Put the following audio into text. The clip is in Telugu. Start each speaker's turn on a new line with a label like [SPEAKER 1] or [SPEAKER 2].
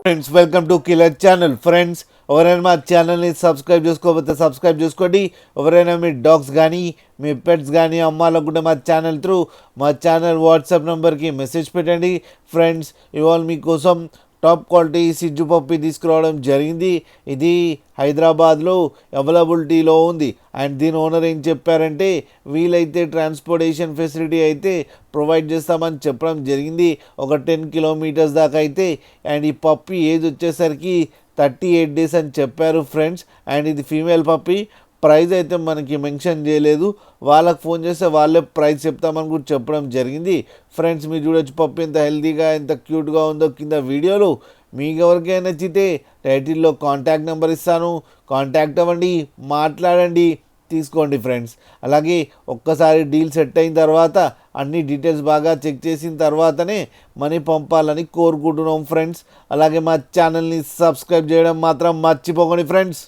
[SPEAKER 1] Friends welcome to killer channel. Friends ఎవరైనా మా ఛానల్ని సబ్స్క్రైబ్ చేసుకోకపోతే సబ్స్క్రైబ్ చేసుకోండి. ఎవరైనా మీ డాగ్స్ కానీ మీ పెట్స్ కానీ అమ్మాలనుకుంటే మా ఛానల్ త్రూ మా ఛానల్ వాట్సాప్ నెంబర్కి మెసేజ్ పెట్టండి. ఫ్రెండ్స్ ఇవాళ మీకోసం టాప్ క్వాలిటీ సిజ్జు పప్పి తీసుకురావడం జరిగింది. ఇది హైదరాబాద్లో అవైలబిలిటీలో ఉంది. అండ్ దీని ఓనర్ ఏం చెప్పారంటే వీలైతే ట్రాన్స్పోర్టేషన్ ఫెసిలిటీ అయితే ప్రొవైడ్ చేస్తామని చెప్పడం జరిగింది. ఒక 10 కిలోమీటర్స్ దాకా అయితే. అండ్ ఈ పప్పి ఏజ్ వచ్చేసరికి 38 డేస్ అని చెప్పారు ఫ్రెండ్స్. అండ్ ఇది ఫీమేల్ పప్పి. ప్రైస్ అయితే మనకి మెన్షన్ చేయలేదు. వాళ్ళకి ఫోన్ చేస్తే వాళ్ళే ప్రైస్ చెప్తామని కూడా చెప్పడం జరిగింది. ఫ్రెండ్స్ మీరు చూడొచ్చు పప్పి ఎంత హెల్తీగా ఎంత క్యూట్గా ఉందో కింద వీడియోలో. మీకు ఎవరికైనా నచ్చితే టైటిల్లో కాంటాక్ట్ నెంబర్ ఇస్తాను, కాంటాక్ట్ అవ్వండి, మాట్లాడండి, తీసుకోండి ఫ్రెండ్స్. అలాగే ఒక్కసారి డీల్ సెట్ అయిన తర్వాత అన్ని డీటెయిల్స్ బాగా చెక్ చేసిన తర్వాతనే మనీ పంపాలని కోరుకుంటున్నాం ఫ్రెండ్స్. అలాగే మా ఛానల్ని సబ్స్క్రైబ్ చేయడం మాత్రం మర్చిపోకండి ఫ్రెండ్స్.